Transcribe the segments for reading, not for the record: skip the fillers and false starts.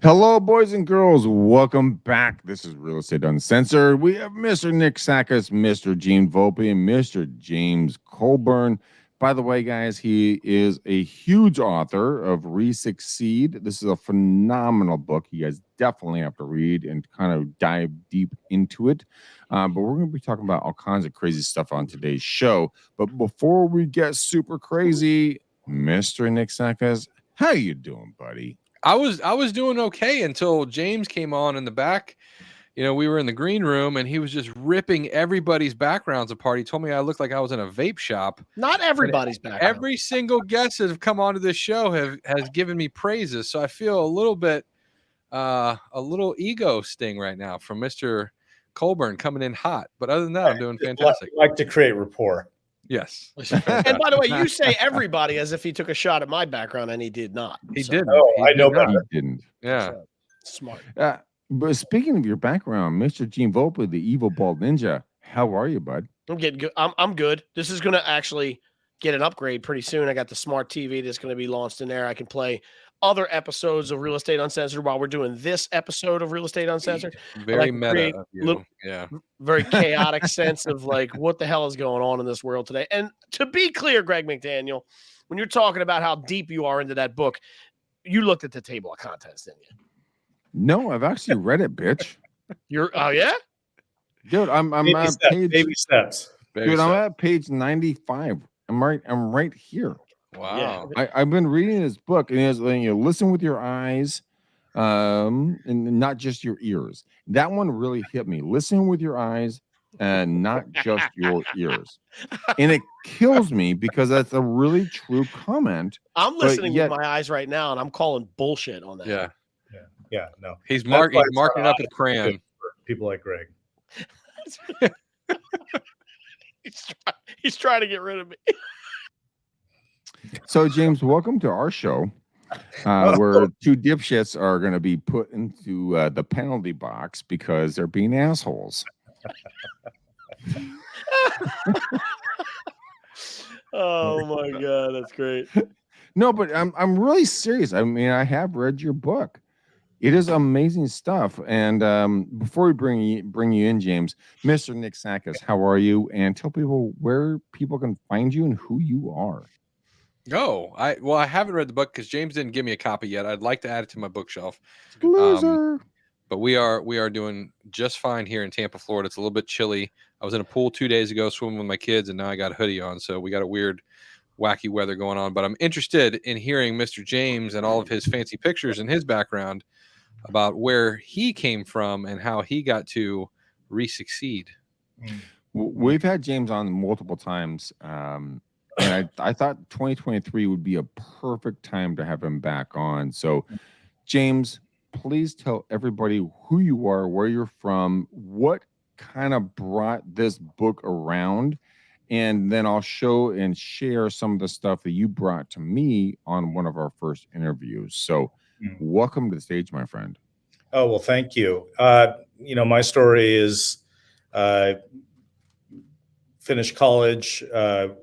Hello, boys and girls. Welcome back. This is Real Estate Uncensored. We have Mr. Nick Sakis, Mr. Gene Volpe, and Mr. James Colburn. By the way, guys, he is a huge author of Re-Succeed. This is a phenomenal book. You guys definitely have to read and kind of dive deep into it. But we're going to be talking about all kinds of crazy stuff on today's show. But before we get super crazy, Mr. Nick Sakis, how you doing, buddy? I was doing okay until James came on in the back. You know, we were in the green room and he was just ripping everybody's backgrounds apart. He told me I looked like I was in a vape shop. Not everybody's background. Every single guest that have come onto this show has given me praises. So I feel a little bit a little ego sting right now from Mr. Colburn coming in hot. But other than that, I'm doing fantastic. Like to create rapport. Yes. And by the way, you say everybody as if he took a shot at my background, and he did not. He didn't. Oh, He I know did not. better. He didn't. Yeah. So, smart. But speaking of your background, Mr. Gene Volpe, the evil bald ninja, how are you, bud? I'm getting good. I'm good. This is going to actually get an upgrade pretty soon. I got the smart TV that's going to be launched in there. I can play other episodes of Real Estate Uncensored while we're doing this episode of Real Estate Uncensored. Very like meta of you. Yeah. Very chaotic sense of like what the hell is going on in this world today. And to be clear, Greg McDaniel, when you're talking about how deep you are into that book, you looked at the table of contents, didn't you? No, I've actually read it, bitch. Oh yeah? Dude, I'm Baby at steps, page baby steps. dude, I'm at page 95. I'm right here. Wow. I've been reading this book, and it's like, you listen with your eyes, and not just your ears. That one really hit me. Listen with your eyes and not just your ears. And it kills me because that's a really true comment. I'm But listening yet- with my eyes right now, and I'm calling bullshit on that. Yeah. Yeah, no. He's That's why it's marking it up not with a crayon. for people like Greg. He's trying to get rid of me. So, James, welcome to our show, where two dipshits are going to be put into the penalty box because they're being assholes. Oh my god, that's great. No, but I'm really serious. I mean, I have read your book. It is amazing stuff. And before we bring you in, James, Mr. Nick Sakis, how are you? And tell people where people can find you and who you are. Oh, I haven't read the book because James didn't give me a copy yet. I'd like to add it to my bookshelf. Loser. But we are doing just fine here in Tampa, Florida. It's a little bit chilly. I was in a pool 2 days ago swimming with my kids, and now I got a hoodie on. So we got a weird, wacky weather going on. But I'm interested in hearing Mr. James and all of his fancy pictures and his background about where he came from and how he got to re-succeed. We've had James on multiple times. And I thought 2023 would be a perfect time to have him back on. So, James, please tell everybody who you are, where you're from, what kind of brought this book around, and then I'll show and share some of the stuff that you brought to me on one of our first interviews. So, welcome to the stage, my friend. Oh, well, thank you. My story is finished college,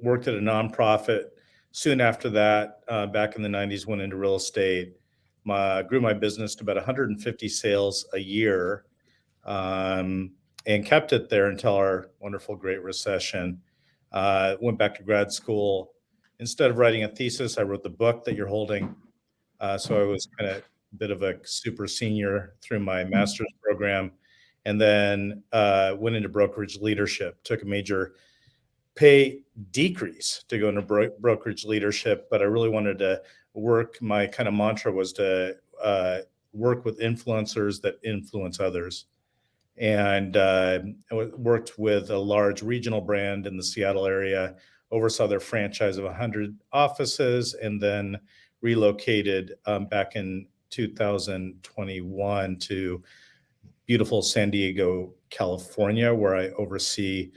worked at a nonprofit. Soon after that, back in the 90s, went into real estate. Grew my business to about 150 sales a year, and kept it there until our wonderful Great Recession. Went back to grad school. Instead of writing a thesis, I wrote the book that you're holding. So I was kind of a bit of a super senior through my master's program, and then went into brokerage leadership. Took a major pay decrease to go into brokerage leadership, but I really wanted to work. My kind of mantra was to work with influencers that influence others. And I worked with a large regional brand in the Seattle area, oversaw their franchise of 100 offices, and then relocated back in 2021 to beautiful San Diego, California, where I oversee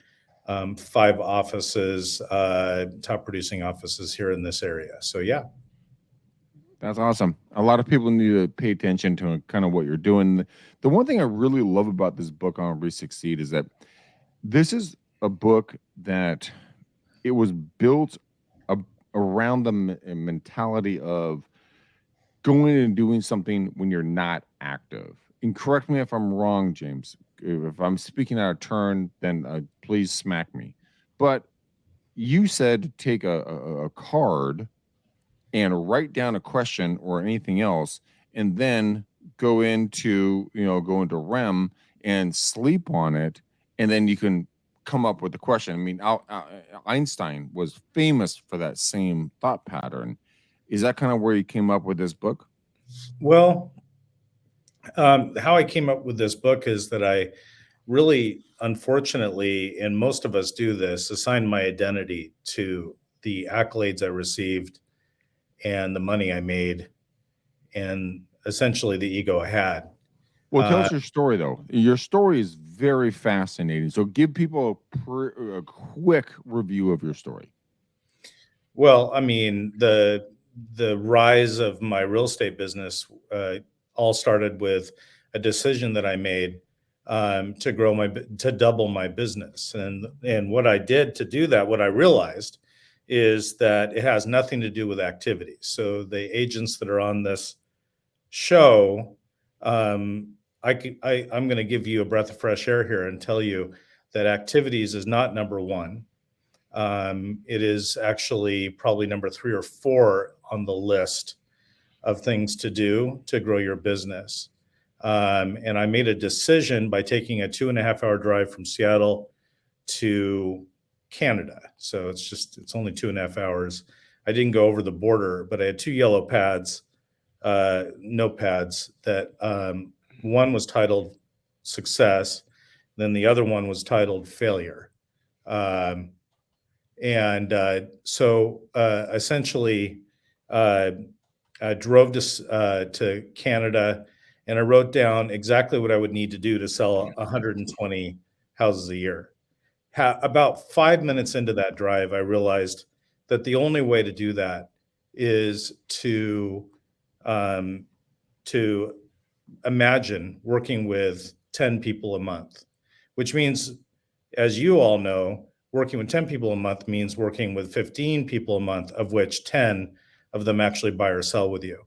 5 offices, top producing offices here in this area. So, yeah. That's awesome. A lot of people need to pay attention to kind of what you're doing. The one thing I really love about this book on Re-Succeed is that this is a book that it was built around the mentality of going and doing something when you're not active. And correct me if I'm wrong, James. If I'm speaking out of turn, then please smack me. But you said to take a card and write down a question or anything else, and then go into REM and sleep on it, and then you can come up with the question. I mean, Einstein was famous for that same thought pattern. Is that kind of where you came up with this book? Well, how I came up with this book is that I really, unfortunately, and most of us do this, assigned my identity to the accolades I received and the money I made and essentially the ego I had. Well, tell us your story, though. Your story is very fascinating. So give people a quick review of your story. Well, I mean, the rise of my real estate business all started with a decision that I made to double my business, and what I did to do that, what I realized is that it has nothing to do with activity. So the agents that are on this show, I'm going to give you a breath of fresh air here and tell you that activities is not number one. It is actually probably number 3 or 4 on the list of things to do to grow your business. And I made a decision by taking a 2.5-hour drive from Seattle to Canada. So it's only 2.5 hours. I didn't go over the border, but I had 2 yellow pads, notepads that one was titled success, then the other one was titled failure. So essentially, I drove to Canada, and I wrote down exactly what I would need to do to sell 120 houses a year. About 5 minutes into that drive, I realized that the only way to do that is to imagine working with 10 people a month, which means, as you all know, working with 10 people a month means working with 15 people a month, of which 10 of them actually buy or sell with you.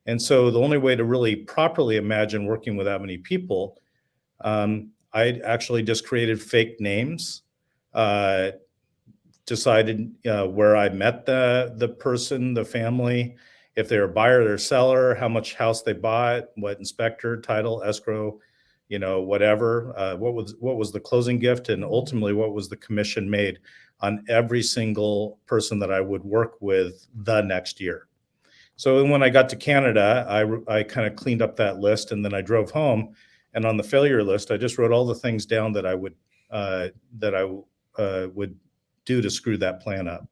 And so the only way to really properly imagine working with that many people, I actually just created fake names, decided where I met the person, the family, if they're a buyer or seller, how much house they bought, what inspector, title, escrow, whatever, what was the closing gift, and ultimately what was the commission made on every single person that I would work with the next year. So when I got to Canada, I kind of cleaned up that list, and then I drove home, and on the failure list, I just wrote all the things down that I would do to screw that plan up.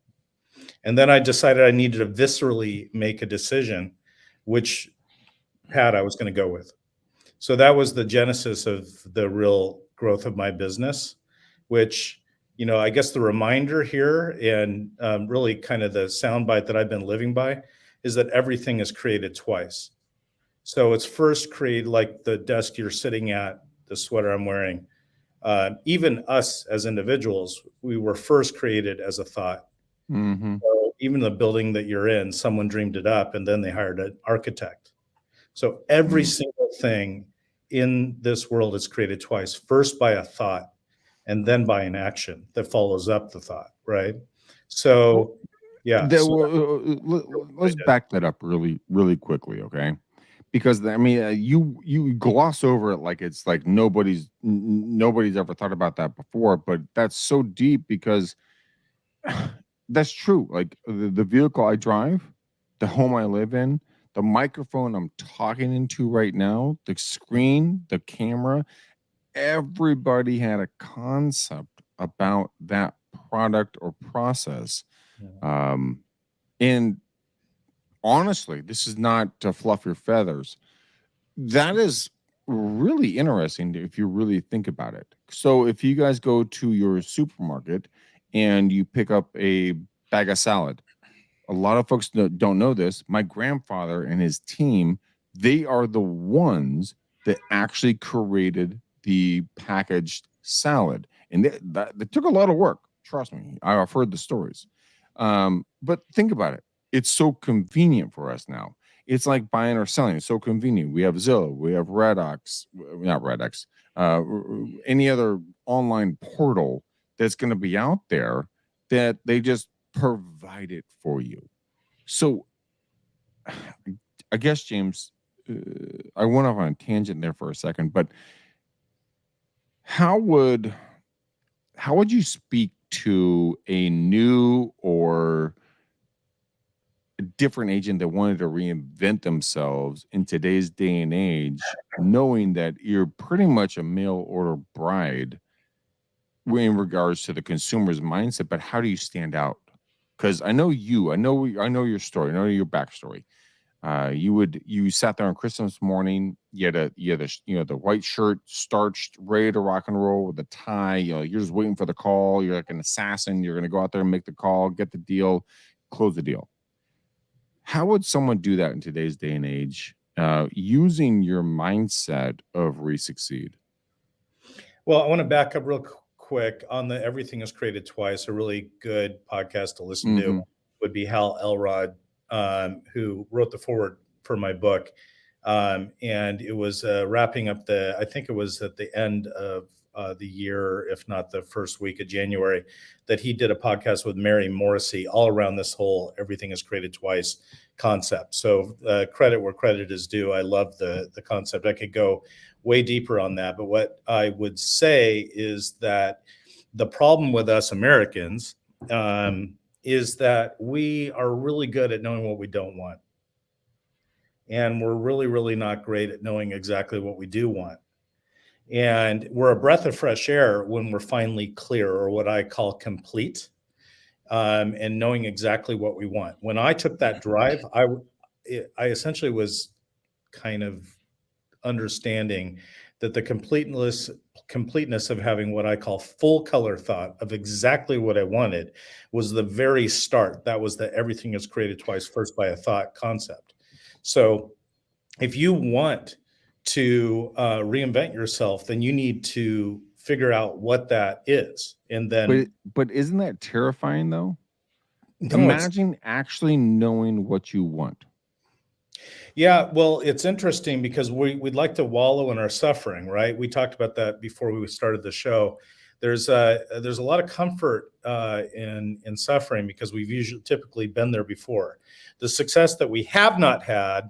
And then I decided I needed to viscerally make a decision which pad I was going to go with. So that was the genesis of the real growth of my business, which, I guess the reminder here and really kind of the soundbite that I've been living by is that everything is created twice. So it's first created, like the desk you're sitting at, the sweater I'm wearing. Even us as individuals, we were first created as a thought. Mm-hmm. So even the building that you're in, someone dreamed it up, and then they hired an architect. So every single thing in this world is created twice, first by a thought and then by an action that follows up the thought, right? So, yeah. Let's back that up really, really quickly, okay? Because I mean, you gloss over it like it's like nobody's ever thought about that before, but that's so deep because that's true. Like the vehicle I drive, the home I live in, the microphone I'm talking into right now, the screen, the camera, everybody had a concept about that product or process. And honestly, this is not to fluff your feathers. That is really interesting if you really think about it. So if you guys go to your supermarket and you pick up a bag of salad, a lot of folks don't know this. My grandfather and his team, they are the ones that actually created the packaged salad. And that took a lot of work. Trust me, I've heard the stories. But think about it. It's so convenient for us now. It's like buying or selling. It's so convenient. We have Zillow, we have Redox, not Redox, any other online portal that's going to be out there that they just provide it for you. So I guess, James, I went off on a tangent there for a second, but how would you speak to a new or a different agent that wanted to reinvent themselves in today's day and age, knowing that you're pretty much a mail order bride in regards to the consumer's mindset, but how do you stand out? Because I know you, I know your story, I know your backstory. You sat there on Christmas morning. You had the white shirt, starched, ready to rock and roll with a tie. You're just waiting for the call. You're like an assassin. You're gonna go out there and make the call, get the deal, close the deal. How would someone do that in today's day and age, using your mindset of re-succeed? Well, I want to back up real quick on the Everything is Created Twice. A really good podcast to listen to would be Hal Elrod, who wrote the foreword for my book. And it was wrapping up I think it was at the end of the year, if not the first week of January, that he did a podcast with Mary Morrissey all around this whole Everything is Created Twice concept. So credit where credit is due. I love the concept. I could go way deeper on that. But what I would say is that the problem with us Americans is that we are really good at knowing what we don't want. And we're really, really not great at knowing exactly what we do want. And we're a breath of fresh air when we're finally clear, or what I call complete, and knowing exactly what we want. When I took that drive, I essentially was kind of understanding that the completeness of having what I call full color thought of exactly what I wanted was the very start. That was the Everything is Created Twice, first by a thought concept. So if you want to reinvent yourself, then you need to figure out what that is. And then but isn't that terrifying though? No, Imagine actually knowing what you want. Yeah, well, it's interesting because we'd like to wallow in our suffering, right? We talked about that before we started the show. There's a lot of comfort in suffering because we've typically been there before. The success that we have not had,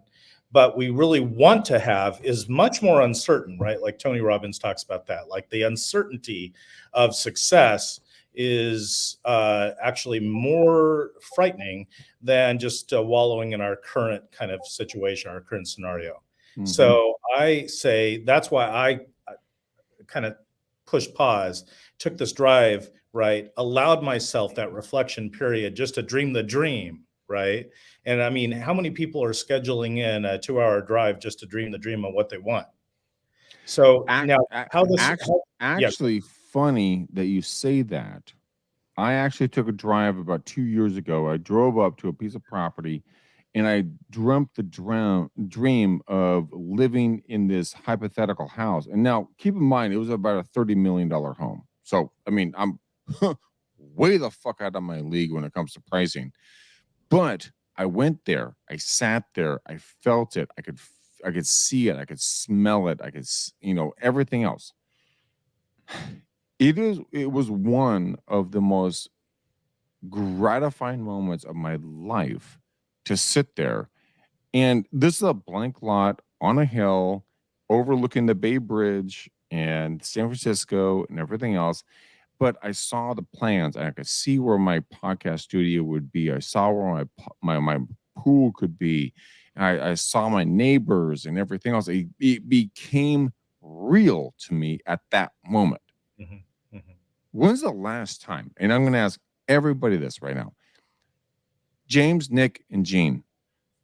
but we really want to have, is much more uncertain, right? Like Tony Robbins talks about that. Like the uncertainty of success is actually more frightening than just wallowing in our current kind of situation, our current scenario. So I say that's why I kind of pushed pause, took this drive, right? Allowed myself that reflection period just to dream the dream, right? And I mean, how many people are scheduling in a 2-hour drive just to dream the dream of what they want? So now, actually funny that you say that. I actually took a drive about 2 years ago. I drove up to a piece of property and I dreamt the dream of living in this hypothetical house. And now keep in mind, it was about a $30 million home. So, I mean, I'm way the fuck out of my league when it comes to pricing. But I went there, I sat there, I felt it, I could see it, I could smell it, I could, everything else. It was one of the most gratifying moments of my life to sit there. And this is a blank lot on a hill overlooking the Bay Bridge and San Francisco and everything else. But I saw the plans and I could see where my podcast studio would be. I saw where my pool could be. I saw my neighbors and everything else. It became real to me at that moment. When's the last time? And I'm going to ask everybody this right now. James, Nick, and Gene,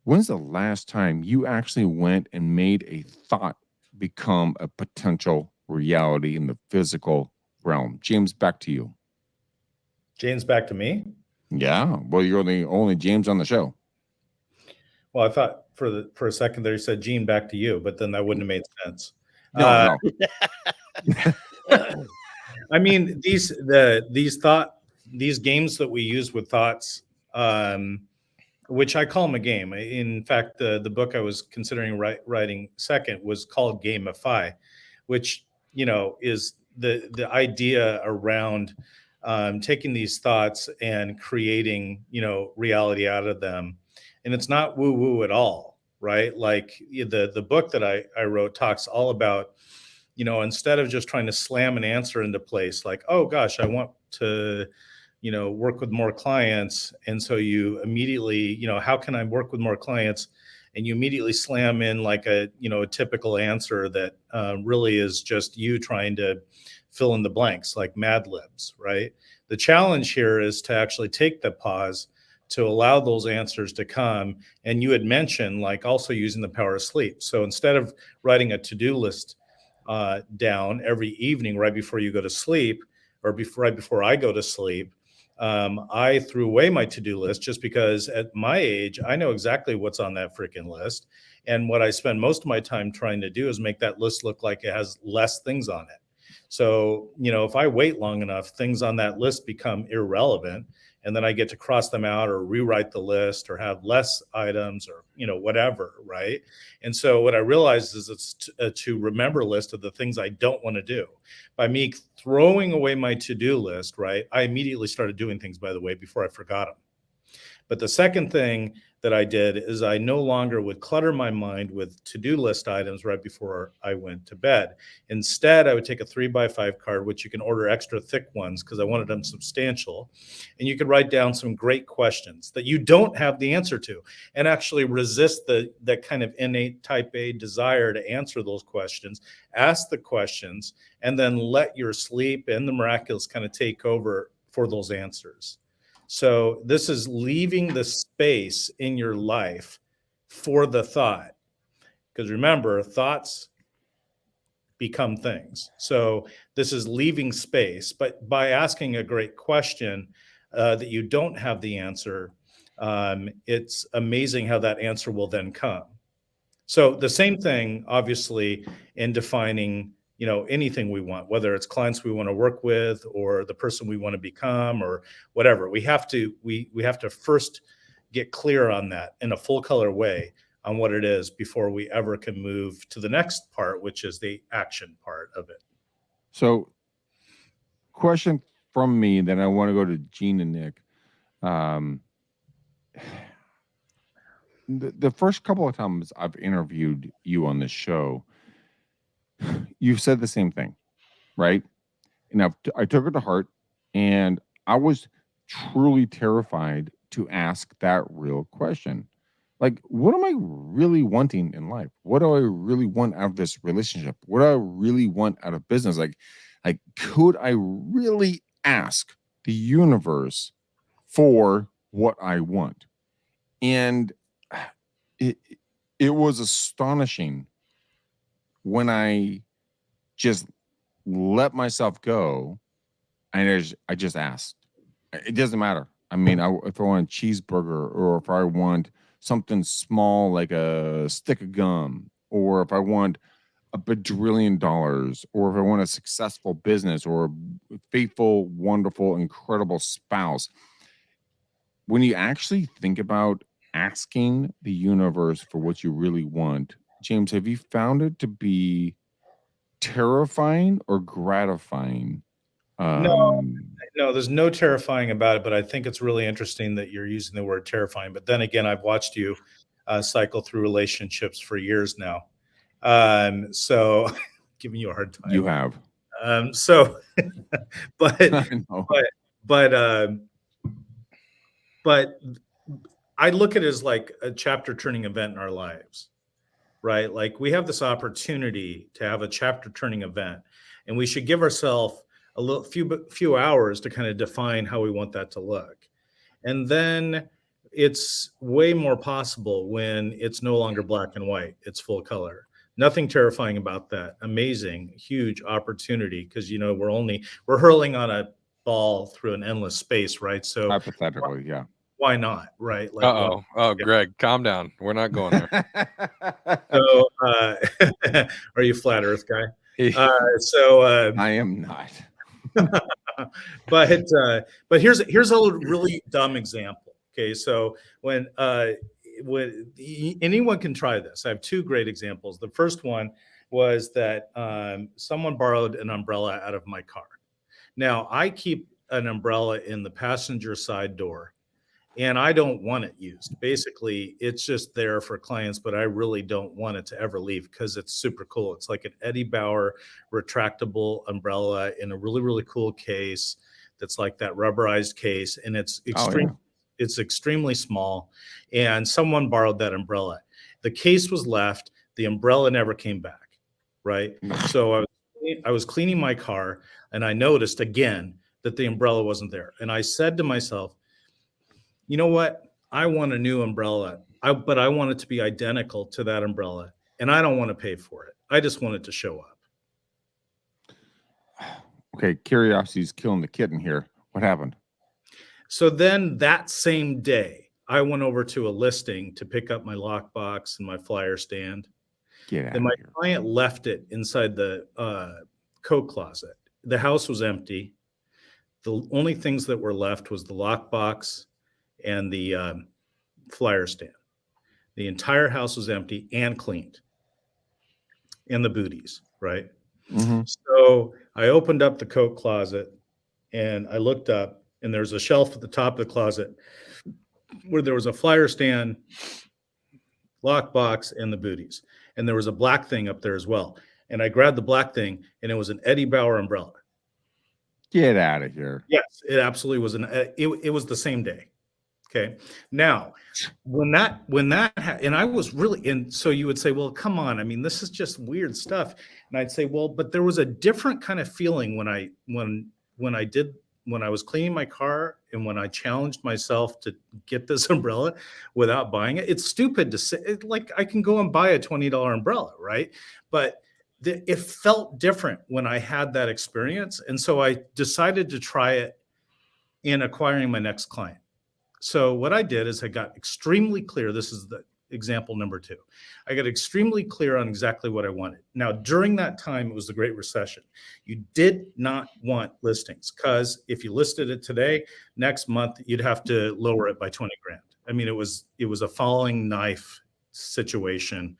when's the last time you actually went and made a thought become a potential reality in the physical realm? James, back to you. James, back to me? Yeah. Well, you're the only James on the show. Well, I thought for a second there you said, Gene, back to you, but then that wouldn't have made sense. No. I mean, these games that we use with thoughts, which I call them a game. In fact, the book I was considering writing second was called Gamify, which, is the idea around taking these thoughts and creating, reality out of them. And it's not woo woo at all, right? Like the book that I wrote talks all about, instead of just trying to slam an answer into place, like, oh gosh, I want to, work with more clients. And so you immediately, how can I work with more clients? And you immediately slam in like a typical answer that really is just you trying to fill in the blanks, like Mad Libs, right? The challenge here is to actually take the pause to allow those answers to come. And you had mentioned like also using the power of sleep. So instead of writing a to-do list down every evening right before you go to sleep, or right before I go to sleep, I threw away my to-do list just because at my age, I know exactly what's on that freaking list. And what I spend most of my time trying to do is make that list look like it has less things on it. So, if I wait long enough, things on that list become irrelevant. And then I get to cross them out or rewrite the list or have less items or, whatever, right? And so what I realized is it's to remember list of the things I don't want to do. By me throwing away my to-do list, right, I immediately started doing things, by the way, before I forgot them. But the second thing that I did is I no longer would clutter my mind with to-do list items right before I went to bed. Instead, I would take a 3x5 card, which you can order extra thick ones because I wanted them substantial. And you could write down some great questions that you don't have the answer to and actually resist that kind of innate type A desire to answer those questions. Ask the questions and then let your sleep and the miraculous kind of take over for those answers. So this is leaving the space in your life for the thought. Because remember, thoughts become things. So this is leaving space. But by asking a great question that you don't have the answer, it's amazing how that answer will then come. So the same thing, obviously, in defining anything we want, whether it's clients we want to work with or the person we want to become or whatever. We have to first get clear on that in a full color way on what it is before we ever can move to the next part, which is the action part of it. So, question from me, then I want to go to Gene and Nick. The first couple of times I've interviewed you on this show, you've said the same thing, right? And I took it to heart, and I was truly terrified to ask that real question. Like, what am I really wanting in life? What do I really want out of this relationship? What do I really want out of business? Like, could I really ask the universe for what I want? And it was astonishing when I just let myself go and I just asked. It doesn't matter. I mean, if I want a cheeseburger or if I want something small like a stick of gum, or if I want $1 bajillion, or if I want a successful business or a faithful, wonderful, incredible spouse. When you actually think about asking the universe for what you really want, James, have you found it to be terrifying or gratifying? No, there's no terrifying about it, but I think it's really interesting that you're using the word terrifying. But then again, I've watched you cycle through relationships for years now. So giving you a hard time. You have. But I look at it as like a chapter turning event in our lives, right? Like we have this opportunity to have a chapter turning event, and we should give ourselves a few hours to kind of define how we want that to look. And then it's way more possible when it's no longer black and white, it's full color. Nothing terrifying about that. Amazing, huge opportunity, because we're hurling on a ball through an endless space, right? So hypothetically, yeah. Why not, right? Like, Greg, calm down. We're not going there. So, are you a flat Earth guy? I am not. But here's a really dumb example. Okay, so when anyone can try this. I have two great examples. The first one was that someone borrowed an umbrella out of my car. Now, I keep an umbrella in the passenger side door, and I don't want it used. Basically, it's just there for clients, but I really don't want it to ever leave because it's super cool. It's like an Eddie Bauer retractable umbrella in a really, really cool case that's like that rubberized case, and it's extremely small. And someone borrowed that umbrella. The case was left. The umbrella never came back, right? So I was cleaning my car, and I noticed again that the umbrella wasn't there. And I said to myself, you know what? I want a new umbrella, but I want it to be identical to that umbrella, and I don't want to pay for it. I just want it to show up. Okay, curiosity's killing the kitten here. What happened? So then that same day, I went over to a listing to pick up my lockbox and my flyer stand. Get out And my of here. client left it inside the coat closet. The house was empty. The only things that were left was the lockbox and the flyer stand. The entire house was empty and cleaned. And the booties, right? Mm-hmm. So I opened up the coat closet and I looked up, and there's a shelf at the top of the closet where there was a flyer stand, lockbox, and the booties. And there was a black thing up there as well. And I grabbed the black thing, and it was an Eddie Bauer umbrella. Get out of here. Yes, it absolutely was it was the same day. Okay. Now, and I was really, and so you would say, well, come on. I mean, this is just weird stuff. And I'd say, well, but there was a different kind of feeling when I was cleaning my car and when I challenged myself to get this umbrella without buying it. It's stupid to say, like, I can go and buy a $20 umbrella, right? But it felt different when I had that experience. And so I decided to try it in acquiring my next client. So what I did is I got extremely clear. This is the example number 2. I got extremely clear on exactly what I wanted. Now, during that time, it was the Great Recession. You did not want listings because if you listed it today, next month, you'd have to lower it by 20 grand. I mean, it was a falling knife situation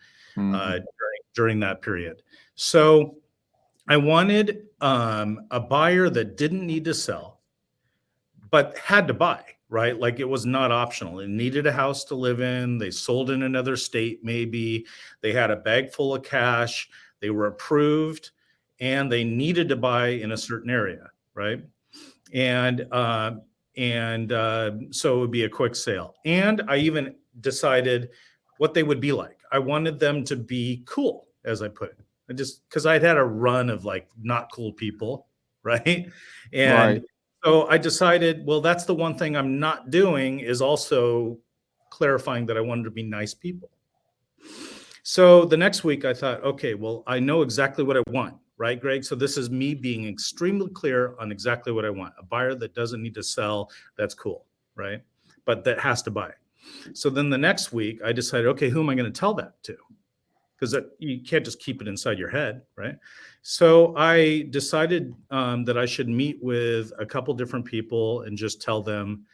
during that period. So I wanted a buyer that didn't need to sell, but had to buy. Right? Like it was not optional. It needed a house to live in. They sold in another state, maybe. They had a bag full of cash. They were approved and they needed to buy in a certain area. Right. And so it would be a quick sale. And I even decided what they would be like. I wanted them to be cool, as I put it. Because I'd had a run of like not cool people. Right. And so I decided, well, that's the one thing I'm not doing is also clarifying that I wanted to be nice people. So the next week I thought, okay, well, I know exactly what I want, right, Greg? So this is me being extremely clear on exactly what I want. A buyer that doesn't need to sell, that's cool, right? But that has to buy. So then the next week I decided, okay, who am I going to tell that to? Because you can't just keep it inside your head, right? So I decided that I should meet with a couple different people and just tell them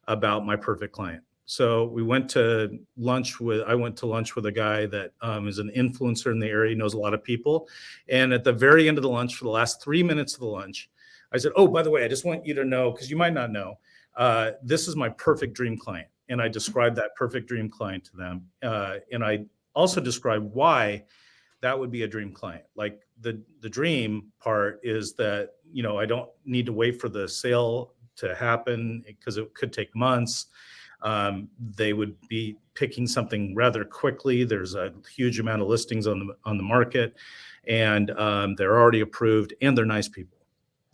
about my perfect client. So I went to lunch with a guy that is an influencer in the area, knows a lot of people. And at the very end of the lunch, for the last 3 minutes of the lunch, I said, oh, by the way, I just want you to know, because you might not know, this is my perfect dream client. And I described that perfect dream client to them. And I also describe why that would be a dream client. Like the dream part is that, I don't need to wait for the sale to happen because it could take months. They would be picking something rather quickly. There's a huge amount of listings on the market, and they're already approved, and they're nice people.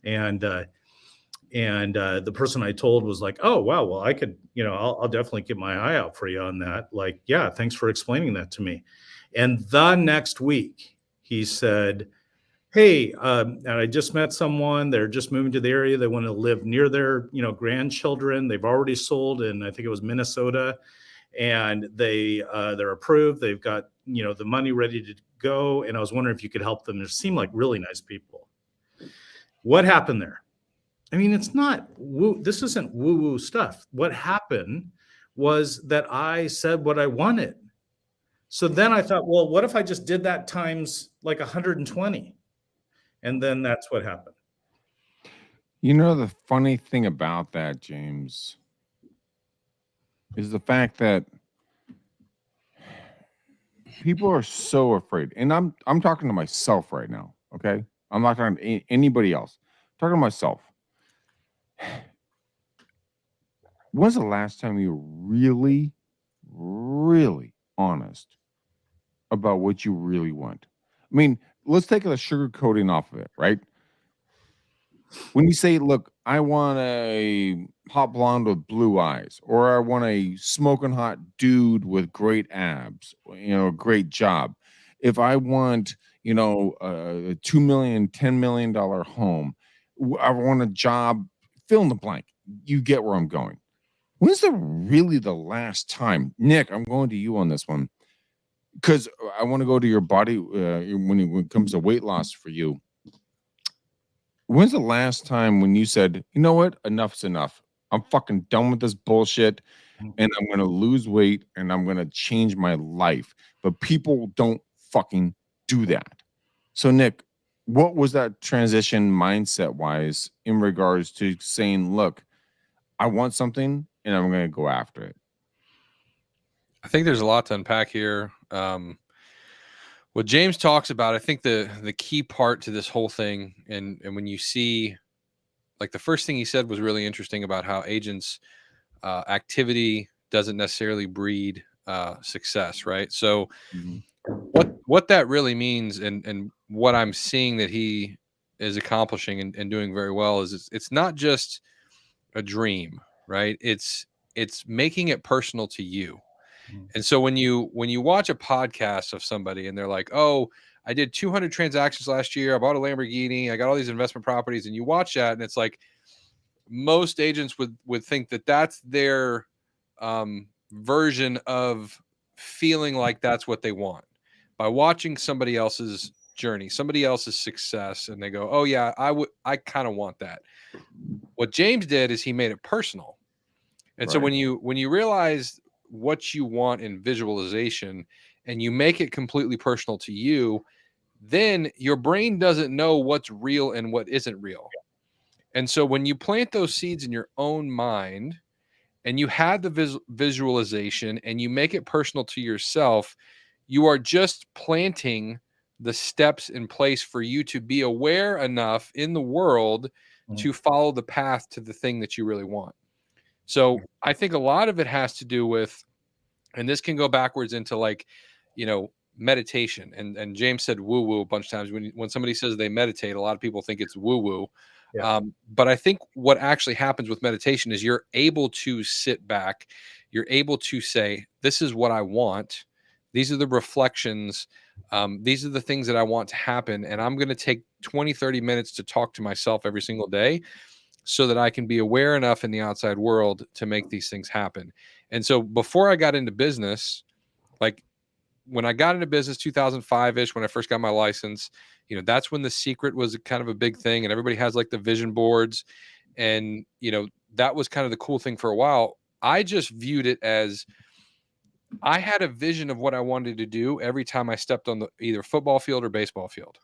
And the person I told was like, oh, wow, well, I could, I'll definitely keep my eye out for you on that. Like, yeah, thanks for explaining that to me. And the next week he said, hey, and I just met someone, they're just moving to the area. They want to live near their, grandchildren. They've already sold in, I think it was Minnesota, and they're approved. They've got, the money ready to go. And I was wondering if you could help them. They seem like really nice people. What happened there? I mean, it's not woo. This isn't woo-woo stuff. What happened was that I said what I wanted. So then I thought, well, what if I just did that times like 120? And then that's what happened. You know, the funny thing about that, James, is the fact that people are so afraid. And I'm talking to myself right now, okay? I'm not talking to anybody else. I'm talking to myself. When's the last time you were really, really honest about what you really want? I mean, let's take the sugar coating off of it, right? When you say, look, I want a hot blonde with blue eyes, or I want a smoking hot dude with great abs, great job. If I want, a $2 million, $10 million home, I want a job, fill in the blank. You get where I'm going. When's really the last time, Nick? I'm going to you on this one because I want to go to your body when it comes to weight loss for you. When's the last time when you said, you know what, enough's enough? I'm fucking done with this bullshit, and I'm going to lose weight and I'm going to change my life. But people don't fucking do that. So, Nick, what was that transition mindset wise in regards to saying, look, I want something and I'm going to go after it? I think there's a lot to unpack here. What James talks about, I think the key part to this whole thing, and when you see, like, the first thing he said was really interesting about how agents activity doesn't necessarily breed success, right? So what that really means, and what I'm seeing that he is accomplishing and doing very well, is it's not just a dream, right? It's making it personal to you. And so when you watch a podcast of somebody and they're like, oh, I did 200 transactions last year, I bought a Lamborghini, I got all these investment properties, and you watch that and it's like, most agents would think that that's their version of feeling like that's what they want by watching somebody else's journey, somebody else's success, and they go, oh yeah, I kind of want that. What James did is he made it personal. And so Right. when you realize what you want in visualization and you make it completely personal to you, then your brain doesn't know what's real and what isn't real. And so when you plant those seeds in your own mind and you have the visualization and you make it personal to yourself, you are just planting the steps in place for you to be aware enough in the world to follow the path to the thing that you really want. So I think a lot of it has to do with, and this can go backwards into, like, meditation. And James said woo woo a bunch of times. When somebody says they meditate, a lot of people think it's woo woo. Yeah. But I think what actually happens with meditation is you're able to sit back, you're able to say, this is what I want. These are the reflections. These are the things that I want to happen. And I'm going to take 20, 30 minutes to talk to myself every single day so that I can be aware enough in the outside world to make these things happen. And so before I got into business, like when I got into business 2005-ish, when I first got my license, that's when The Secret was kind of a big thing, and everybody has like the vision boards. And, that was kind of the cool thing for a while. I just viewed it as I had a vision of what I wanted to do every time I stepped on the either football field or baseball field.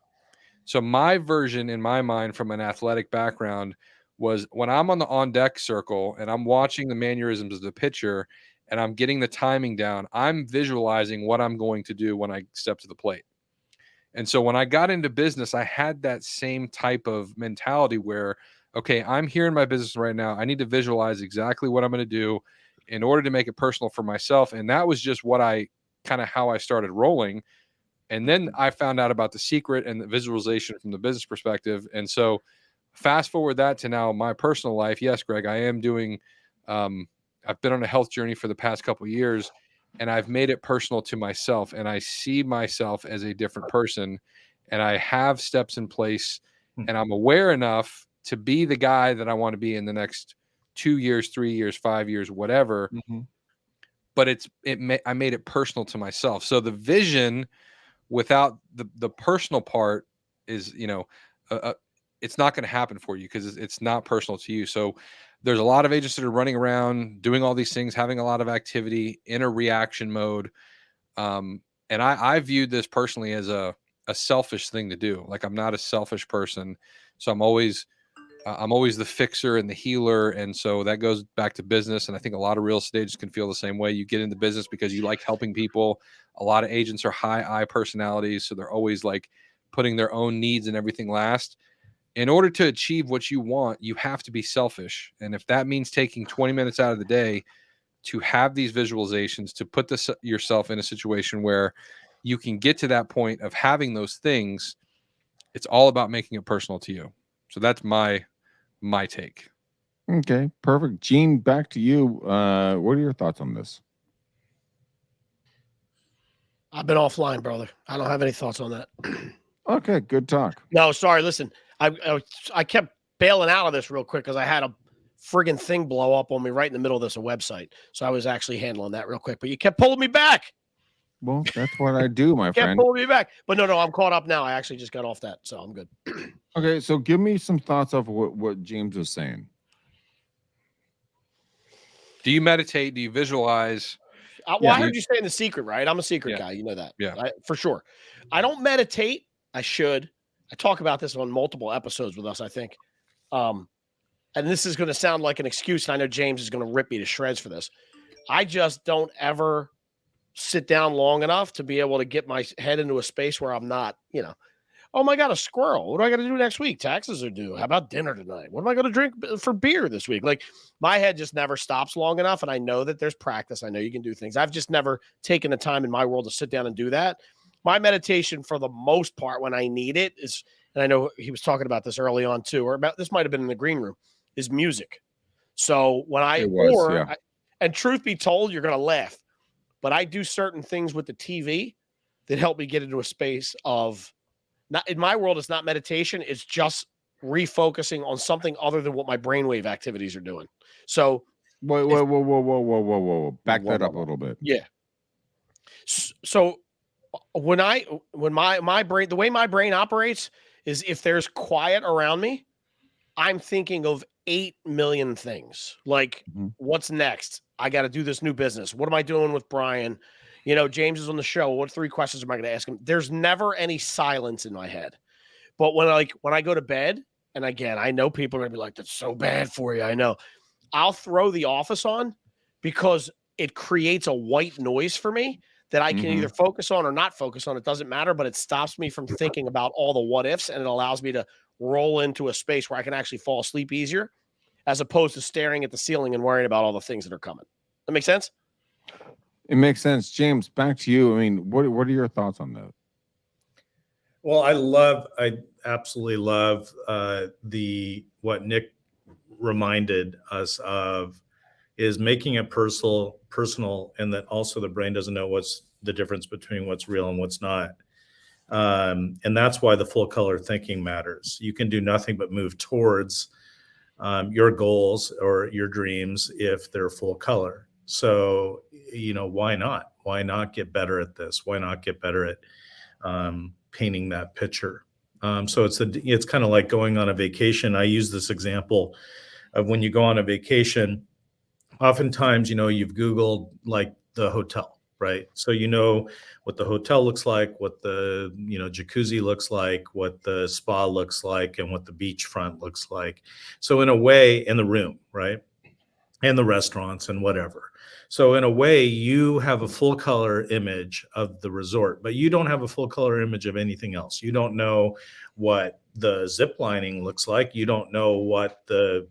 So my version in my mind from an athletic background was when I'm on the on deck circle and I'm watching the mannerisms of the pitcher and I'm getting the timing down, I'm visualizing what I'm going to do when I step to the plate. And so when I got into business, I had that same type of mentality where, okay, I'm here in my business right now. I need to visualize exactly what I'm going to do in order to make it personal for myself. And that was just how I started rolling. And then I found out about The Secret and the visualization from the business perspective. And so fast forward that to now my personal life. Yes, Greg, I am doing, I've been on a health journey for the past couple of years, and I've made it personal to myself. And I see myself as a different person, and I have steps in place, and I'm aware enough to be the guy that I want to be in the next 2 years, 3 years, 5 years, whatever. But I made it personal to myself. So the vision without the personal part is, it's not going to happen for you because it's not personal to you. So there's a lot of agents that are running around doing all these things, having a lot of activity in a reaction mode. And I viewed this personally as a selfish thing to do. Like, I'm not a selfish person. So I'm always the fixer and the healer. And so that goes back to business. And I think a lot of real estate agents can feel the same way. You get into business because you like helping people. A lot of agents are high I personalities. So they're always like putting their own needs and everything last. In order to achieve what you want, you have to be selfish. And if that means taking 20 minutes out of the day to have these visualizations, to put yourself in a situation where you can get to that point of having those things, it's all about making it personal to you. So that's my take. Okay, perfect. Gene, back to you. What are your thoughts on this? I've been offline, brother. I don't have any thoughts on that. Okay, good talk. No, sorry. Listen, I kept bailing out of this real quick because I had a friggin' thing blow up on me right in the middle of this website. So I was actually handling that real quick, but you kept pulling me back. Well, that's what I do, my You kept friend. pulling me back. But no, I'm caught up now. I actually just got off that, so I'm good. Okay, so give me some thoughts of what James was saying. Do you meditate? Do you visualize? Well, I heard you saying the secret, right? I'm a secret guy. You know that. Yeah. For sure. I don't meditate. I should. I talk about this on multiple episodes with us, I think. And this is going to sound like an excuse, and I know James is going to rip me to shreds for this. I just don't ever sit down long enough to be able to get my head into a space where I'm not, oh my God, a squirrel. What do I got to do next week? Taxes are due. How about dinner tonight? What am I going to drink for beer this week? Like, my head just never stops long enough. And I know that there's practice. I know you can do things. I've just never taken the time in my world to sit down and do that. My meditation, for the most part, when I need it, is, and I know he was talking about this early on too, or about this might have been in the green room, is music. So when and truth be told, you're going to laugh, but I do certain things with the TV that help me get into a space of, not in my world, it's not meditation. It's just refocusing on something other than what my brainwave activities are doing. So whoa. Back that up a little bit. Yeah. So when my brain, the way my brain operates is, if there's quiet around me, I'm thinking of 8 million things. Like, what's next? I got to do this new business. What am I doing with Brian? James is on the show. What 3 questions am I going to ask him? There's never any silence in my head. But when I go to bed, and again, I know people are going to be like, that's so bad for you. I know. I'll throw The Office on because it creates a white noise for me that I can either focus on or not focus on. It doesn't matter, but it stops me from thinking about all the what ifs, and it allows me to roll into a space where I can actually fall asleep easier, as opposed to staring at the ceiling and worrying about all the things that are coming. That make sense? It makes sense. James, back to you. I mean, what are your thoughts on that? Well, I absolutely love what Nick reminded us of, is making it personal, and that also the brain doesn't know what's the difference between what's real and what's not. And that's why the full color thinking matters. You can do nothing but move towards your goals or your dreams if they're full color. So, why not? Why not get better at this? Why not get better at painting that picture? So it's kind of like going on a vacation. I use this example of when you go on a vacation. Oftentimes, you've Googled like the hotel, right? So what the hotel looks like, what the jacuzzi looks like, what the spa looks like, and what the beachfront looks like. So in a way, in the room, right? And the restaurants and whatever. So in a way, you have a full color image of the resort, but you don't have a full color image of anything else. You don't know what the zip lining looks like. You don't know what the,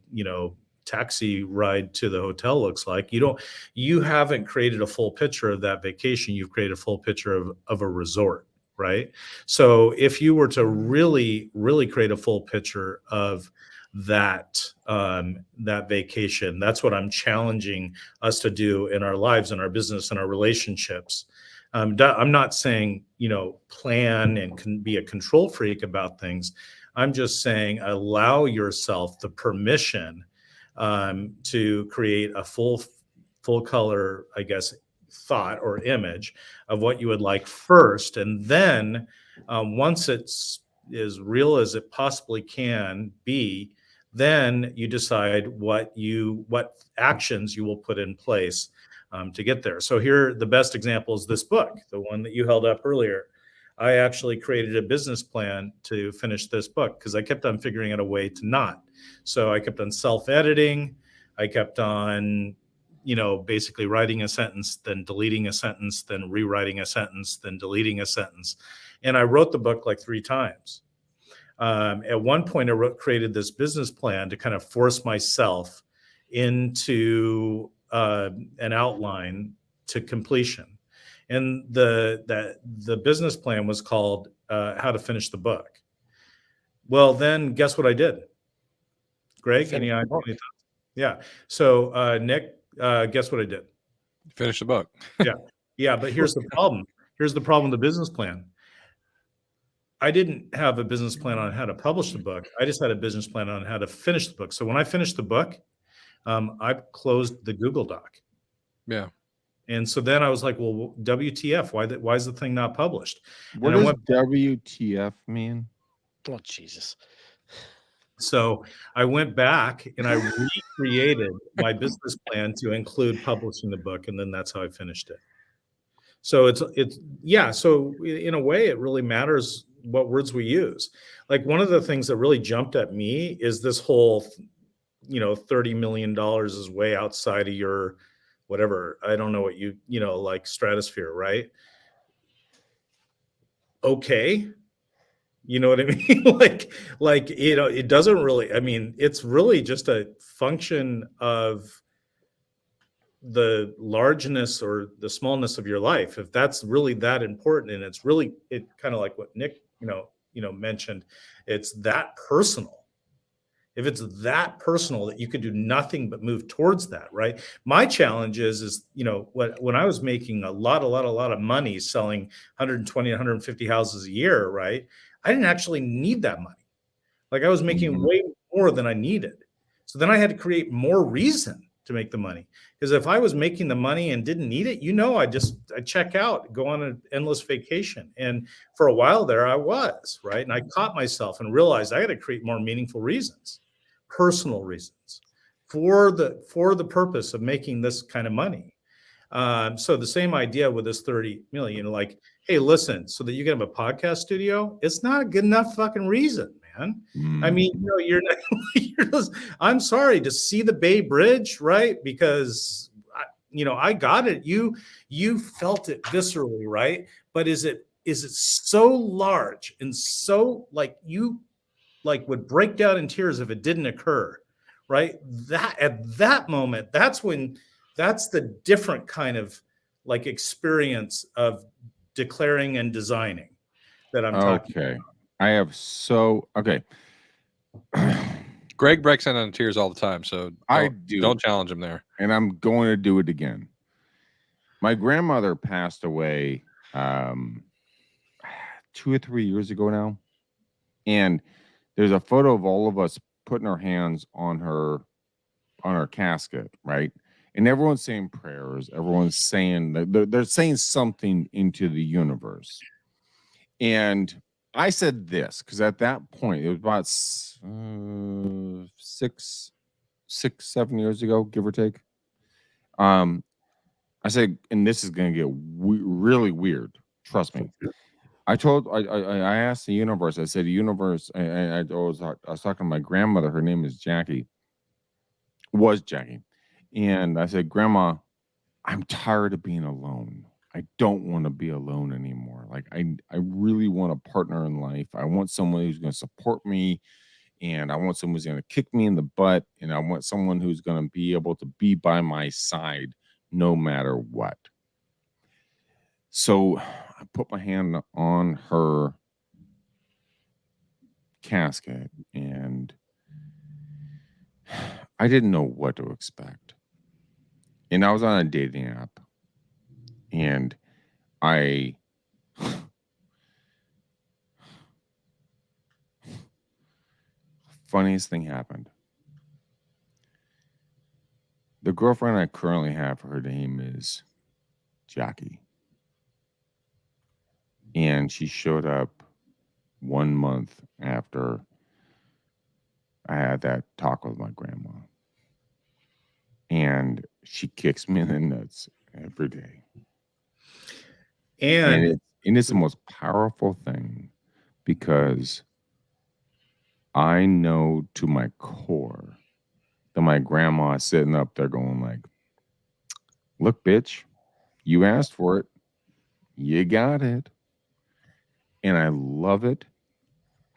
taxi ride to the hotel looks like. You haven't created a full picture of that vacation. You've created a full picture of a resort, right? So if you were to really, really create a full picture of that vacation, that's what I'm challenging us to do in our lives, in our business, and our relationships. I'm not saying, plan and can be a control freak about things. I'm just saying, allow yourself the permission to create a full color, I guess, thought or image of what you would like first. And then once it's as real as it possibly can be, Then you decide what actions you will put in place to get there. So here, the best example is this book, the one that you held up earlier. I actually created a business plan to finish this book because I kept on figuring out a way to not. So I kept on self-editing. I kept on, basically writing a sentence, then deleting a sentence, then rewriting a sentence, then deleting a sentence. And I wrote the book like 3 times. At one point, I created this business plan to kind of force myself into an outline to completion. And the business plan was called How to Finish the Book. Well, then guess what I did? Greg, any thoughts? Yeah. So Nick, guess what I did? Finish the book. Yeah. But here's the problem. Here's the problem with the business plan. I didn't have a business plan on how to publish the book. I just had a business plan on how to finish the book. So when I finished the book, I closed the Google Doc. Yeah. And so then I was like, well, WTF? Why is the thing not published? What does WTF mean? Oh, Jesus. So I went back and I recreated my business plan to include publishing the book. And then that's how I finished it. So so in a way, it really matters what words we use. Like one of the things that really jumped at me is this whole, $30 million is way outside of your, whatever, I don't know what like stratosphere, right? Okay. You know what I mean? It doesn't really, it's really just a function of the largeness or the smallness of your life. If that's really that important, and it's really, it kind of like what Nick, mentioned, it's that personal. If it's that personal that you could do nothing but move towards that, right? My challenge is when I was making a lot of money selling 120, 150 houses a year, right? I didn't actually need that money. Like I was making way more than I needed. So then I had to create more reason to make the money. Because if I was making the money and didn't need it, I'd check out, go on an endless vacation. And for a while there I was, right? And I caught myself and realized I got to create more meaningful reasons, personal reasons for the purpose of making this kind of money. So the same idea with this 30 million, like, hey, listen, so that you can have a podcast studio, it's not a good enough fucking reason, man. I mean, you're not, I'm sorry, to see the Bay Bridge, right? Because I got it. You felt it viscerally, right? But is it so large and so like you would break down in tears if it didn't occur, right? That at that moment, that's the different kind of like experience of declaring and designing that I'm talking about. Okay. Greg breaks down in tears all the time, so I do. Don't challenge him there. And I'm going to do it again. My grandmother passed away 2 or 3 years ago now. And there's a photo of all of us putting our hands on her casket, right? And everyone's saying prayers. Everyone's saying they're saying something into the universe. And I said this because at that point, it was about 7 years ago, give or take. I said, and this is going to get really weird. Trust me. I asked the universe. I said, universe. I was talking to my grandmother. Her name is Jackie. Was Jackie, and I said, Grandma, I'm tired of being alone. I don't want to be alone anymore. Like I really want a partner in life. I want someone who's going to support me, and I want someone who's going to kick me in the butt, and I want someone who's going to be able to be by my side no matter what. So I put my hand on her casket, and I didn't know what to expect. And I was on a dating app, and funniest thing happened. The girlfriend I currently have, her name is Jackie. And she showed up 1 month after I had that talk with my grandma, and she kicks me in the nuts every day. And And it's the most powerful thing because I know to my core that my grandma is sitting up there going like, "Look, bitch, you asked for it, you got it," and I love it.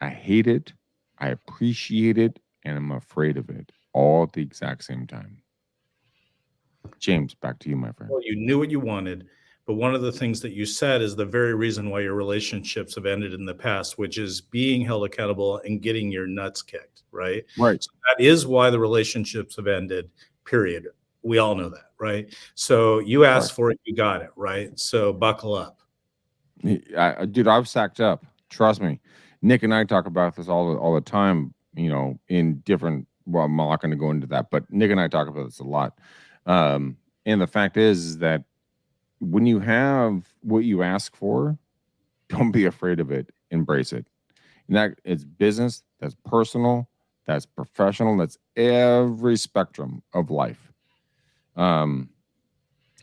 I hate it. I appreciate it, and I'm afraid of it all at the exact same time. James, back to you, my friend. well, you knew what you wanted, but one of the things that you said is the very reason why your relationships have ended in the past, which is being held accountable and getting your nuts kicked, right? Right. So that is why the relationships have ended, period. We all know that, right? So you asked for it, you got it, right? So buckle up. Dude, I've sacked up. Trust me. Nick and I talk about this all the time. In different. Well, I'm not going to go into that, but Nick and I talk about this a lot. And the fact is that when you have what you ask for, don't be afraid of it. Embrace it. And that it's business. That's personal. That's professional. That's every spectrum of life.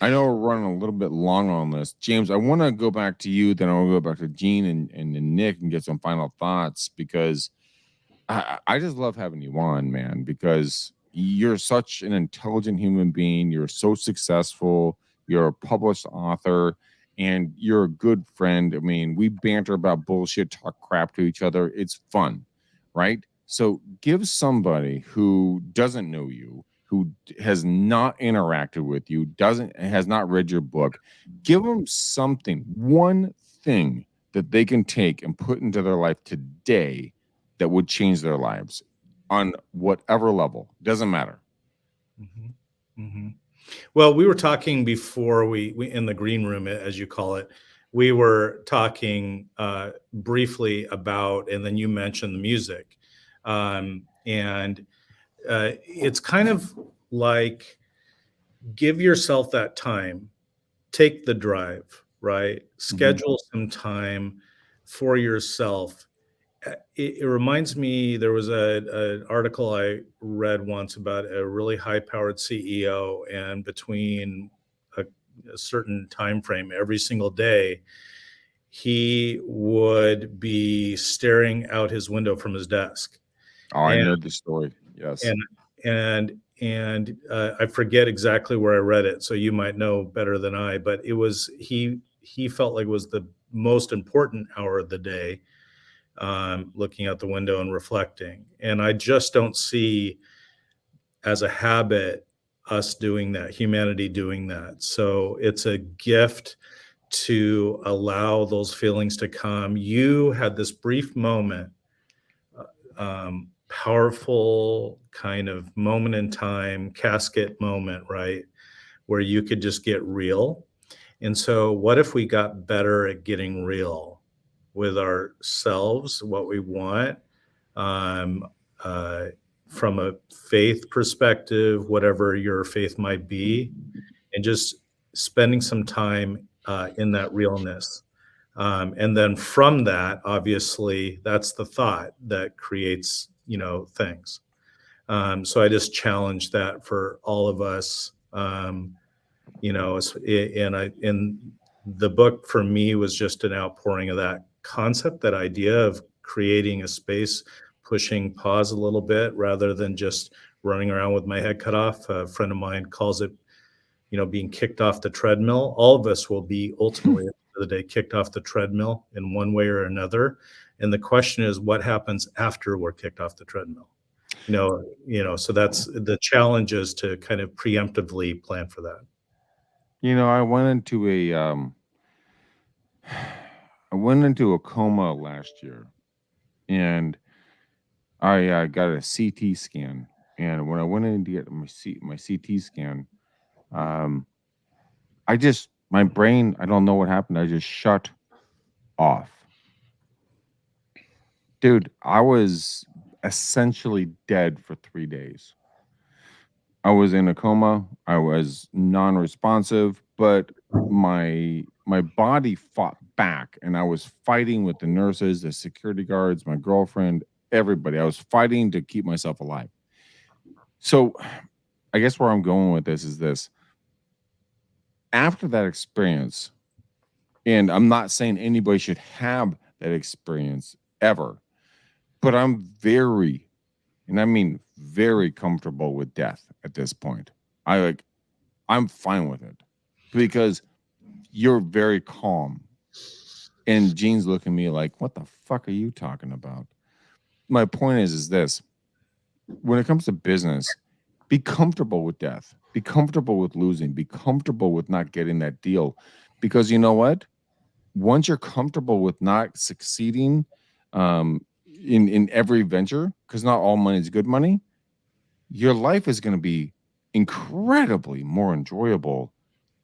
I know we're running a little bit long on this. James, I want to go back to you, then I'll go back to Gene and Nick and get some final thoughts because I just love having you on, man, because you're such an intelligent human being. You're so successful. You're a published author and you're a good friend. I mean, we banter about bullshit, talk crap to each other. It's fun, right? So give somebody who doesn't know you, who has not interacted with you, has not read your book, give them something, one thing that they can take and put into their life today that would change their lives on whatever level. Doesn't matter. Mm-hmm. Mm-hmm. Well, we were talking before we in the green room, as you call it, we were talking briefly about, and then you mentioned the music. And it's kind of like give yourself that time, take the drive, right? Schedule some time for yourself. It reminds me, there was an article I read once about a really high-powered CEO, and between a certain time frame every single day, he would be staring out his window from his desk. Oh, I And know the story. Yes. and I forget exactly where I read it, so you might know better than I, but it was he felt like it was the most important hour of the day, looking out the window and reflecting. And I just don't see as a habit us doing that, humanity doing that. So it's a gift to allow those feelings to come. You had this brief moment, powerful kind of moment in time, casket moment, right? Where you could just get real. And so, what if we got better at getting real with ourselves, what we want, um, uh, from a faith perspective, whatever your faith might be, and just spending some time in that realness. And then from that, obviously, that's the thought that creates, things. So I just challenge that for all of us. And the book for me was just an outpouring of that concept, that idea of creating a space, pushing pause a little bit rather than just running around with my head cut off. A friend of mine calls it, being kicked off the treadmill. All of us will be ultimately at the end of the day kicked off the treadmill in one way or another. And the question is, what happens after we're kicked off the treadmill? So that's the challenge, is to kind of preemptively plan for that. I went into a coma last year, and I got a CT scan. And when I went in to get my CT scan, my brain, I don't know what happened. I just shut off. Dude, I was essentially dead for 3 days. I was in a coma. I was non-responsive, but my body fought back, and I was fighting with the nurses, the security guards, my girlfriend, everybody. I was fighting to keep myself alive. So I guess where I'm going with this is this. After that experience, and I'm not saying anybody should have that experience ever, but I'm very, and I mean very comfortable with death at this point. I'm fine with it because you're very calm. And Gene's looking at me like, what the fuck are you talking about? My point is this. When it comes to business, be comfortable with death. Be comfortable with losing. Be comfortable with not getting that deal. Because you know what? Once you're comfortable with not succeeding in every venture, because not all money is good money, your life is going to be incredibly more enjoyable.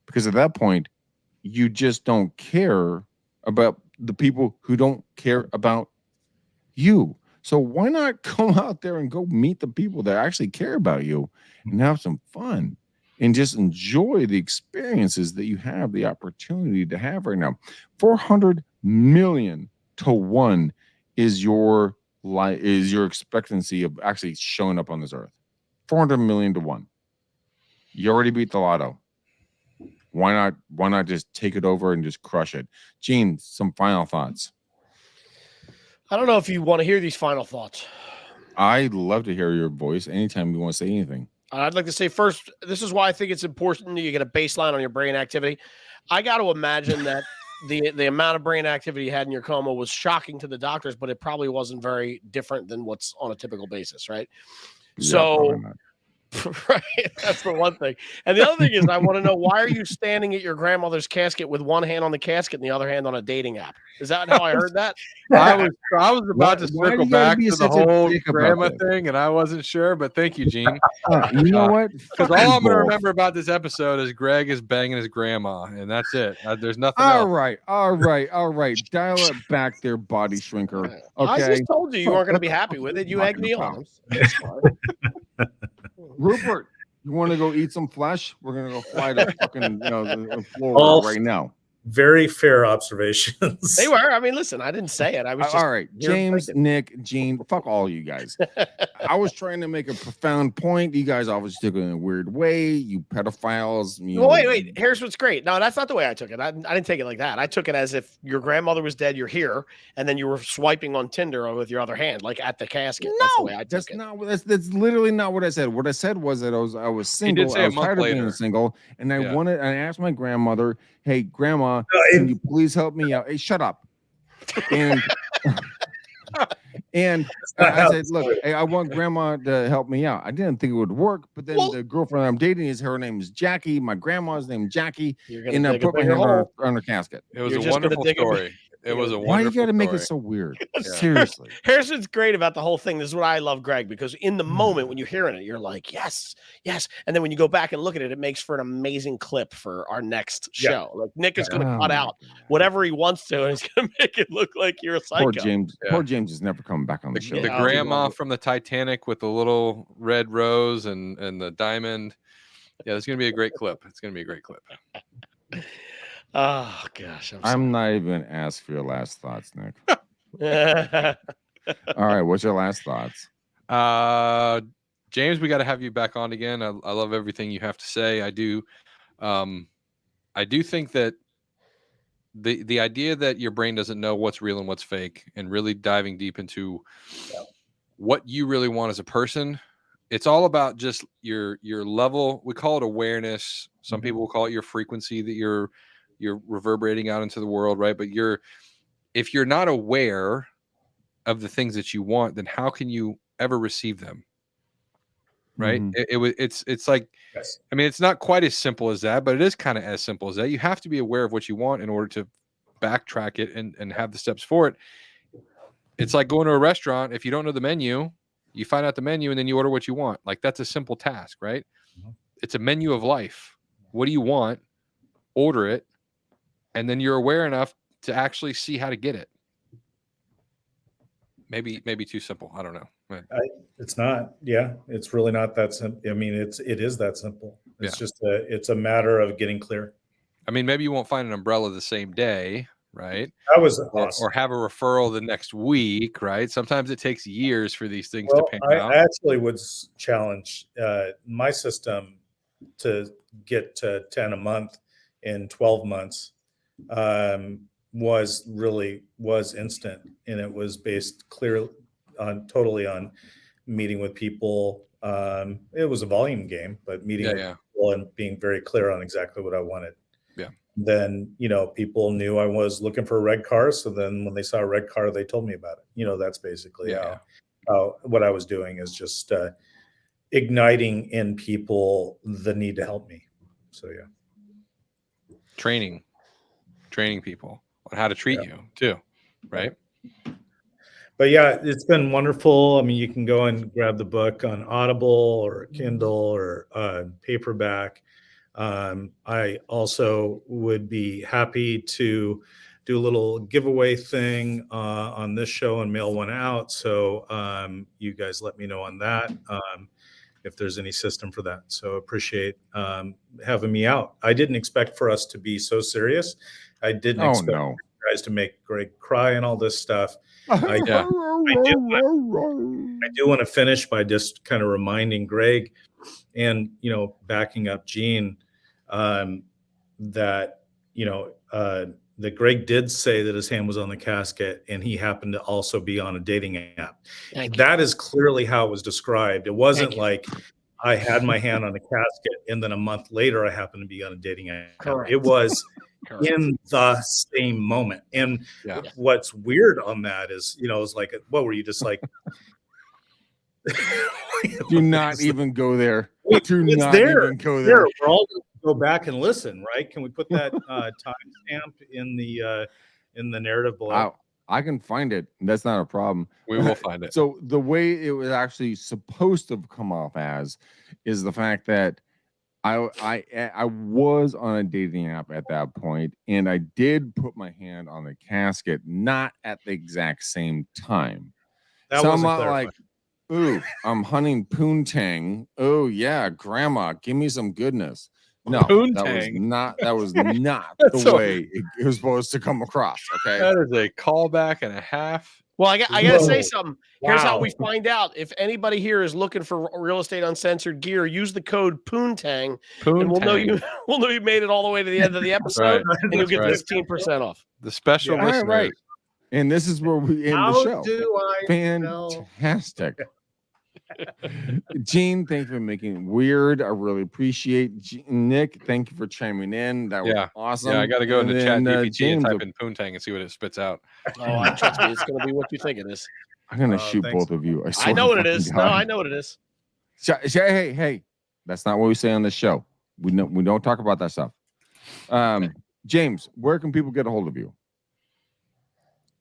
Because at that point, you just don't care about the people who don't care about you. So why not go out there and go meet the people that actually care about you and have some fun and just enjoy the experiences that you have the opportunity to have right now. 400 million to 1 is your expectancy of actually showing up on this earth. 400 million to 1. You already beat the lotto. Why not just take it over and just crush it? Gene, some final thoughts. I don't know if you want to hear these final thoughts. I'd love to hear your voice anytime you want to say anything. I'd like to say first, this is why I think it's important that you get a baseline on your brain activity. I got to imagine that the amount of brain activity you had in your coma was shocking to the doctors, but it probably wasn't very different than what's on a typical basis, right? Yeah, So right, that's the one thing. And the other thing is, I want to know, why are you standing at your grandmother's casket with one hand on the casket and the other hand on a dating app? Is that how I heard that? I was about to why circle do you gotta back be to the such a whole dick about grandma this? thing, and I wasn't sure, but thank you, Gene. You know what? Because all I'm going to remember about this episode is Greg is banging his grandma, and that's it. There's nothing All else. right. Dial it back there, body shrinker. I Okay. just told you weren't going to be happy with it. You egged me on. Rupert, you want to go eat some flesh? We're gonna go fly to fucking Florida right now. Very fair observations. They were. I mean, listen, I didn't say it. I was just all right. James, Nick, Gene, fuck all you guys. I was trying to make a profound point. You guys obviously took it in a weird way. You pedophiles. Well, wait. Here's what's great. No, that's not the way I took it. I didn't take it like that. I took it as if your grandmother was dead, you're here, and then you were swiping on Tinder with your other hand, like at the casket. No, that's the way I took it. Not. That's literally not what I said. What I said was that I was single. He did say I was a month tired of being later. single, and I asked my grandmother, "Hey, Grandma, can you please help me out?" Hey, shut up. And and I said, "Look, hey, I want Grandma to help me out." I didn't think it would work, but then the girlfriend I'm dating her name is Jackie. My grandma's name is Jackie, and I put my hand on her casket. It was a wonderful story. It was a wonderful Why you got to make story. it so weird? Seriously. Here's what's great about the whole thing. This is what I love, Greg, because in the moment when you're hearing it, you're like, yes, yes. And then when you go back and look at it, it makes for an amazing clip for our next show. Like Nick is going to cut out whatever he wants to, and he's going to make it look like you're a psycho. Poor James is never coming back on the show. The grandma from the Titanic with the little red rose and the diamond. Yeah, it's going to be a great clip. It's going to be a great clip. Oh gosh, I'm not even asked for your last thoughts, Nick. All right, what's your last thoughts? James, we got to have you back on again. I love everything you have to say. I do think that the idea that your brain doesn't know what's real and what's fake, and really diving deep into what you really want as a person. It's all about just your level. We call it awareness. Some people will call it your frequency that you're reverberating out into the world, right? But if you're not aware of the things that you want, then how can you ever receive them? Right? It's like, yes. I mean, it's not quite as simple as that, but it is kind of as simple as that. You have to be aware of what you want in order to backtrack it and have the steps for it. It's like going to a restaurant. If you don't know the menu, you find out the menu and then you order what you want. Like, that's a simple task, right? It's a menu of life. What do you want? Order it. And then you're aware enough to actually see how to get it. Maybe too simple. I don't know. It's not. Yeah, it's really not that simple. I mean, it is that simple. It's just it's a matter of getting clear. I mean, maybe you won't find an umbrella the same day, right? That was Or awesome. have a referral the next week, right? Sometimes it takes years for these things to Well, pan I out. actually would challenge my system to get to 10 a month in 12 months was instant, and it was based totally on meeting with people. It was a volume game, but meeting with people and being very clear on exactly what I wanted. Yeah. Then, people knew I was looking for a red car. So then when they saw a red car, they told me about it. That's basically how what I was doing is just igniting in people the need to help me. So, yeah. Training people on how to treat you too, right? But yeah, it's been wonderful. I mean, you can go and grab the book on Audible or Kindle or paperback. I also would be happy to do a little giveaway thing on this show and mail one out. So you guys let me know on that if there's any system for that. So appreciate having me out. I didn't expect for us to be so serious. I didn't expect you guys to make Greg cry and all this stuff. I do want to finish by just kind of reminding Greg and, backing up Gene that Greg did say that his hand was on the casket and he happened to also be on a dating app. That is clearly how it was described. It wasn't like I had my hand on the casket and then a month later I happened to be on a dating app. Correct. It was in the same moment. And what's weird on that is, it's like, what were you just like? Do not even go there. Do it's not there. even go there. We're all going to go back and listen, right? Can we put that timestamp in the narrative below? I can find it. That's not a problem. We will find it. So the way it was actually supposed to come off as is the fact that I was on a dating app at that point, and I did put my hand on the casket, not at the exact same time. That so wasn't I'm not like, ooh, I'm hunting poontang. Oh yeah, grandma, give me some goodness. No, that was not the way it was supposed to come across. Okay. That is a callback and a half. Well, I got to say something. Here's how we find out. If anybody here is looking for Real Estate Uncensored gear, use the code Poontang, and we'll know you made it all the way to the end of the episode, and you'll get 15% off. The special listeners. Right. And this is where we end the show. Fantastic. Gene, thank you for making it weird. I really appreciate Nick. Thank you for chiming in. That was awesome. Yeah, I got to go into ChatGPT and type in Poontang and see what it spits out. Oh, trust me, it's going to be what you think it is. I'm going to shoot both of you. I know what it is. No, I know what it is. Hey, that's not what we say on the show. We don't talk about that stuff. James, where can people get a hold of you?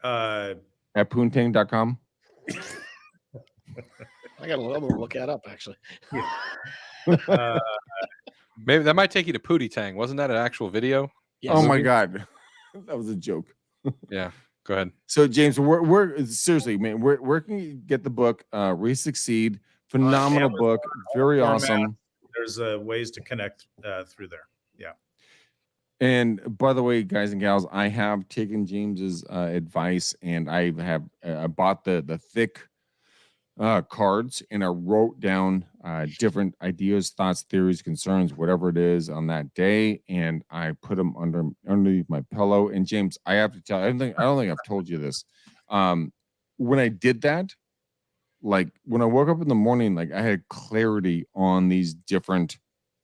At poontang.com. I'm gonna look that up actually. Maybe that might take you to Pootie Tang. Wasn't that an actual video? Yes. Oh my God, that was a joke. Yeah, go ahead. So James, we're seriously, man, where can you get the book? Re-Succeed, phenomenal book, very awesome. There's ways to connect through there. Yeah. And by the way, guys and gals, I have taken James's advice, and I bought the thick cards, and I wrote down different ideas, thoughts, theories, concerns, whatever it is on that day, and I put them underneath my pillow. And James, I have to tell you, I don't think I've told you this. When I did that, like when I woke up in the morning, like I had clarity on these different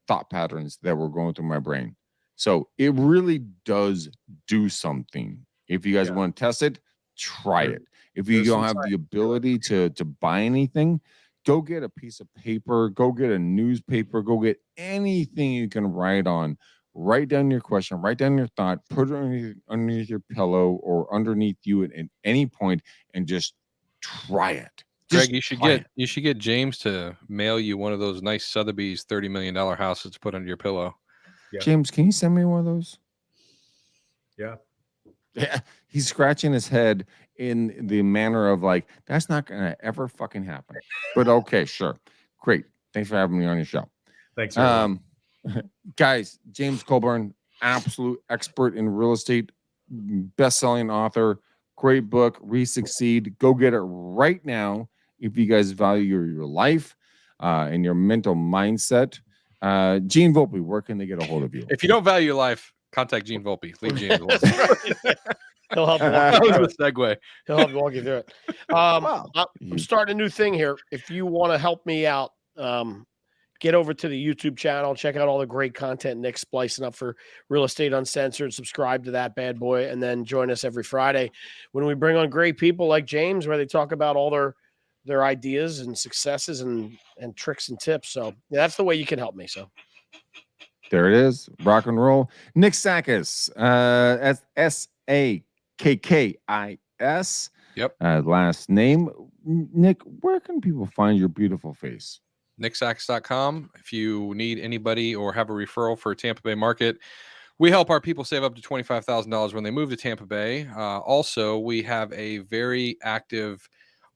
thought patterns that were going through my brain. So it really does do something. If you guys want to test it, try it. If you don't have the ability to buy anything, go get a piece of paper, go get a newspaper, go get anything you can write on. Write down your question, write down your thought, put it underneath your pillow or underneath you at any point, and just try it. Greg, you should get James to mail you one of those nice Sotheby's $30 million houses to put under your pillow. Yeah. James, can you send me one of those? Yeah. Yeah. He's scratching his head in the manner of like, that's not going to ever fucking happen. But okay, sure. Great. Thanks for having me on your show. Thanks. Guys, James Colburn, absolute expert in real estate. best-selling author, great book, Re-Succeed. Go get it right now if you guys value your life and your mental mindset. Gene Volpe, where can they get a hold of you? If you don't value your life, contact Gene Volpe. Leave Gene alone. He'll help you walk That you was through the it. segue. He'll help you walk you through it. Wow. I'm starting a new thing here. If you want to help me out, get over to the YouTube channel, check out all the great content Nick's splicing up for Real Estate Uncensored. Subscribe to that bad boy, and then join us every Friday when we bring on great people like James, where they talk about all their ideas and successes and tricks and tips. So yeah, that's the way you can help me. So There it is. Rock and roll. Nick Sackis, Sakkis. Yep. Last name. Nick, where can people find your beautiful face? nicksacks.com. If you need anybody or have a referral for Tampa Bay market, we help our people save up to $25,000 when they move to Tampa Bay. Also, we have a very active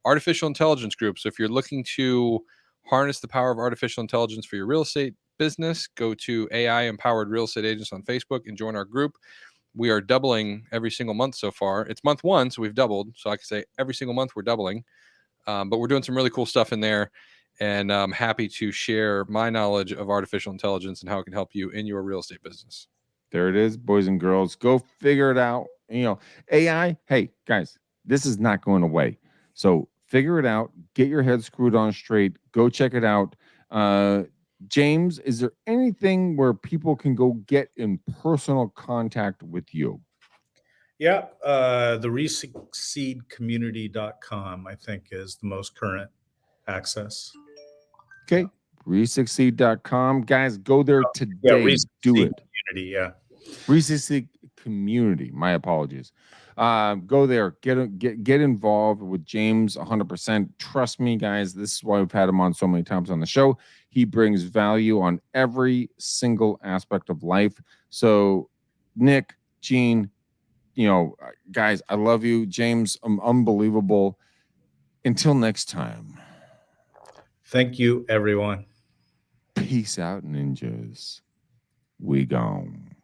artificial intelligence group. So if you're looking to harness the power of artificial intelligence for your real estate business, go to AI Empowered Real Estate Agents on Facebook and join our group. We are doubling every single month so far. It's month one, so we've doubled. So I can say every single month we're doubling. But we're doing some really cool stuff in there. And I'm happy to share my knowledge of artificial intelligence and how it can help you in your real estate business. There it is, boys and girls. Go figure it out. AI, hey, guys, this is not going away. So figure it out. Get your head screwed on straight. Go check it out. James, is there anything where people can go get in personal contact with you? Yeah, the resucceedcommunity.com, I think, is the most current access. Okay. Resucceed.com. Guys, go there today. Yeah, Do it. Community, yeah. Resucceed community. My apologies. Go there. Get involved with James 100%. Trust me, guys. This is why we've had him on so many times on the show. He brings value on every single aspect of life. So, Nick, Gene, guys, I love you. James, unbelievable. Until next time. Thank you, everyone. Peace out, ninjas. We gone.